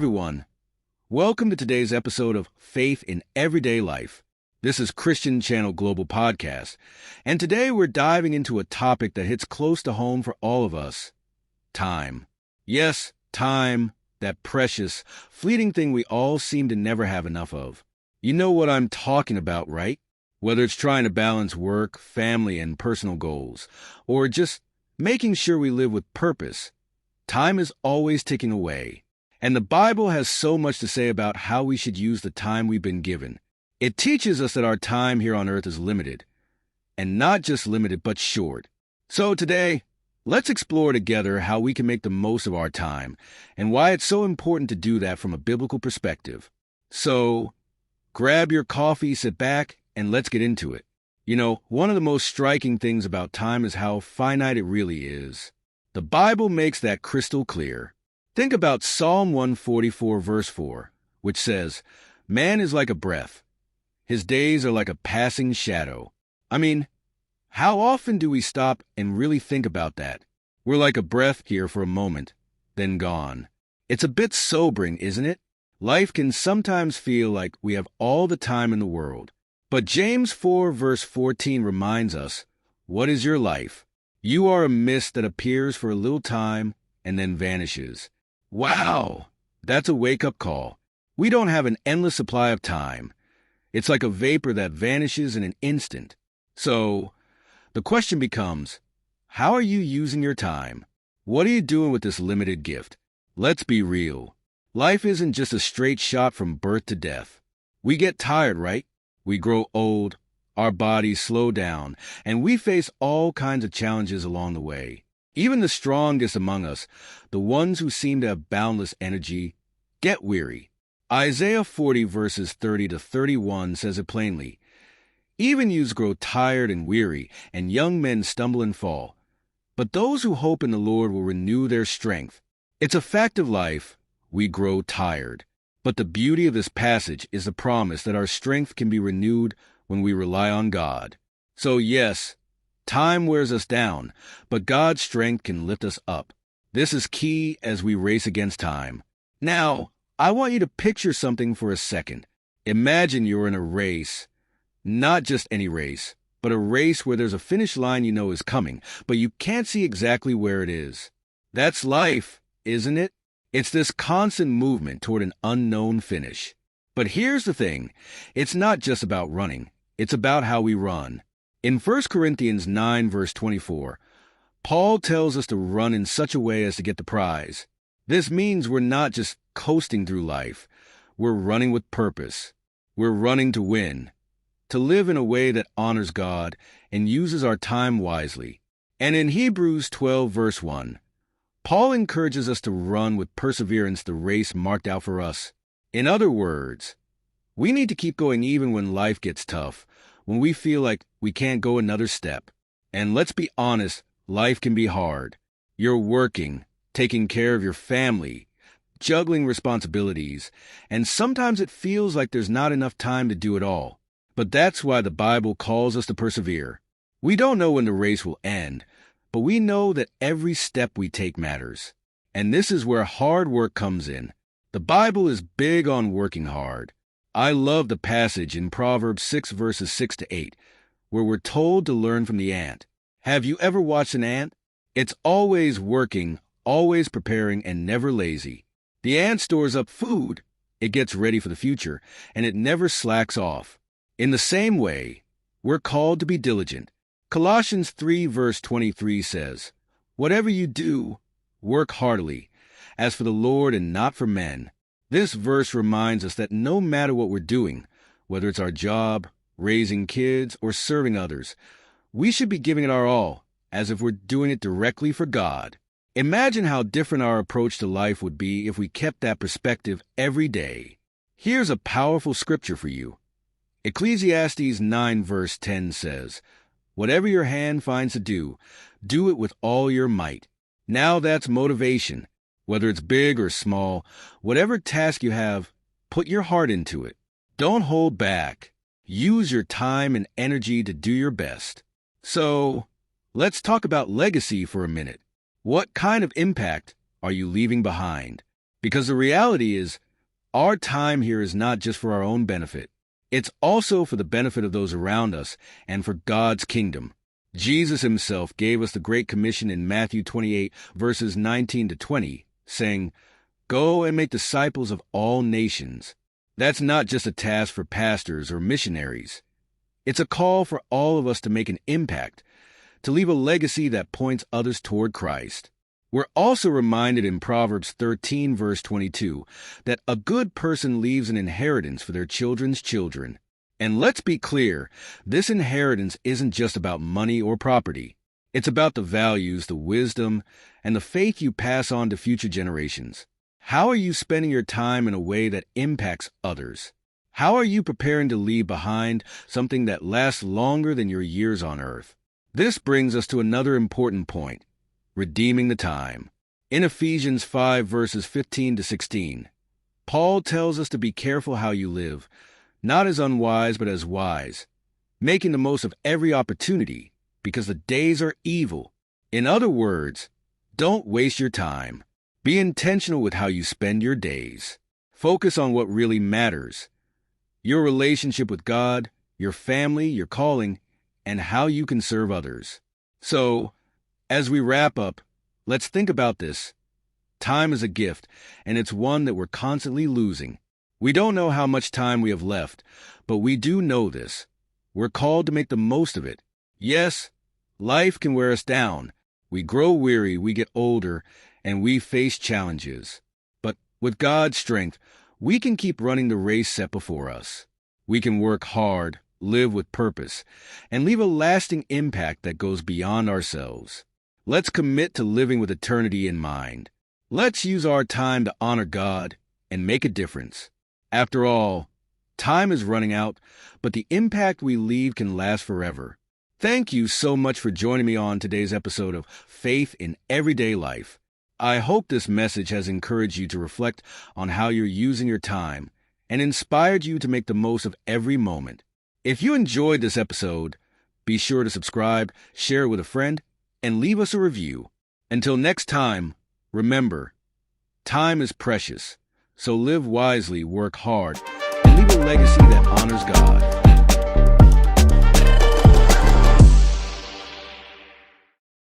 everyone. Welcome to today's episode of Faith in Everyday Life. This is Christian Channel Global Podcast, and today we're diving into a topic that hits close to home for all of us: time. Yes, time, that precious, fleeting thing we all seem to never have enough of. You know what I'm talking about, right? Whether it's trying to balance work, family, and personal goals, or just making sure we live with purpose, time is always ticking away. And the Bible has so much to say about how we should use the time we've been given. It teaches us that our time here on earth is limited, and not just limited, but short. So today, let's explore together how we can make the most of our time and why it's so important to do that from a biblical perspective. So, grab your coffee, sit back, and let's get into it. You know, one of the most striking things about time is how finite it really is. The Bible makes that crystal clear. Think about Psalm 144, verse 4, which says, "Man is like a breath. His days are like a passing shadow." I mean, how often do we stop and really think about that? We're like a breath here for a moment, then gone. It's a bit sobering, isn't it? Life can sometimes feel like we have all the time in the world. But James 4, verse 14 reminds us, "What is your life? You are a mist that appears for a little time and then vanishes." Wow, that's a wake-up call. We don't have an endless supply of time. It's like a vapor that vanishes in an instant. So, the question becomes, how are you using your time? What are you doing with this limited gift? Let's be real. Life isn't just a straight shot from birth to death. We get tired, right? We grow old, our bodies slow down, and we face all kinds of challenges along the way. Even the strongest among us, the ones who seem to have boundless energy, get weary. Isaiah 40 verses 30 to 31 says it plainly, "Even youths grow tired and weary, and young men stumble and fall. But those who hope in the Lord will renew their strength." It's a fact of life, we grow tired. But the beauty of this passage is the promise that our strength can be renewed when we rely on God. So yes, time wears us down, but God's strength can lift us up. This is key as we race against time. Now, I want you to picture something for a second. Imagine you're in a race, not just any race, but a race where there's a finish line you know is coming, but you can't see exactly where it is. That's life, isn't it? It's this constant movement toward an unknown finish. But here's the thing, it's not just about running, it's about how we run. In 1 Corinthians 9, verse 24, Paul tells us to run in such a way as to get the prize. This means we're not just coasting through life. We're running with purpose. We're running to win, to live in a way that honors God and uses our time wisely. And in Hebrews 12, verse 1, Paul encourages us to run with perseverance the race marked out for us. In other words, we need to keep going even when life gets tough, when we feel like we can't go another step. And let's be honest, life can be hard. You're working, taking care of your family, juggling responsibilities, and sometimes it feels like there's not enough time to do it all. But that's why the Bible calls us to persevere. We don't know when the race will end, but we know that every step we take matters. And this is where hard work comes in. The Bible is big on working hard. I love the passage in Proverbs 6 verses 6 to 8, where we're told to learn from the ant. Have you ever watched an ant? It's always working, always preparing, and never lazy. The ant stores up food, it gets ready for the future, and it never slacks off. In the same way, we're called to be diligent. Colossians 3 verse 23 says, "Whatever you do, work heartily, as for the Lord and not for men." This verse reminds us that no matter what we're doing, whether it's our job, raising kids, or serving others, we should be giving it our all, as if we're doing it directly for God. Imagine how different our approach to life would be if we kept that perspective every day. Here's a powerful scripture for you. Ecclesiastes 9 verse 10 says, "Whatever your hand finds to do, do it with all your might." Now that's motivation. Whether it's big or small, whatever task you have, put your heart into it. Don't hold back. Use your time and energy to do your best. So, let's talk about legacy for a minute. What kind of impact are you leaving behind? Because the reality is, our time here is not just for our own benefit. It's also for the benefit of those around us and for God's kingdom. Jesus himself gave us the Great Commission in Matthew 28, verses 19 to 20, saying, "Go and make disciples of all nations." That's not just a task for pastors or missionaries. It's a call for all of us to make an impact, to leave a legacy that points others toward Christ. We're also reminded in Proverbs 13, verse 22, that a good person leaves an inheritance for their children's children. And let's be clear, this inheritance isn't just about money or property. It's about the values, the wisdom, and the faith you pass on to future generations. How are you spending your time in a way that impacts others? How are you preparing to leave behind something that lasts longer than your years on earth? This brings us to another important point: redeeming the time. In Ephesians 5, verses 15 to 16, Paul tells us to be careful how you live, not as unwise but as wise, making the most of every opportunity, because the days are evil. In other words, don't waste your time. Be intentional with how you spend your days. Focus on what really matters: your relationship with God, your family, your calling, and how you can serve others. So, as we wrap up, let's think about this. Time is a gift, and it's one that we're constantly losing. We don't know how much time we have left, but we do know this: we're called to make the most of it. Yes, life can wear us down. We grow weary, we get older, and we face challenges. But with God's strength, we can keep running the race set before us. We can work hard, live with purpose, and leave a lasting impact that goes beyond ourselves. Let's commit to living with eternity in mind. Let's use our time to honor God and make a difference. After all, time is running out, but the impact we leave can last forever. Thank you so much for joining me on today's episode of Faith in Everyday Life. I hope this message has encouraged you to reflect on how you're using your time and inspired you to make the most of every moment. If you enjoyed this episode, be sure to subscribe, share it with a friend, and leave us a review. Until next time, remember, time is precious, so live wisely, work hard, and leave a legacy that honors God.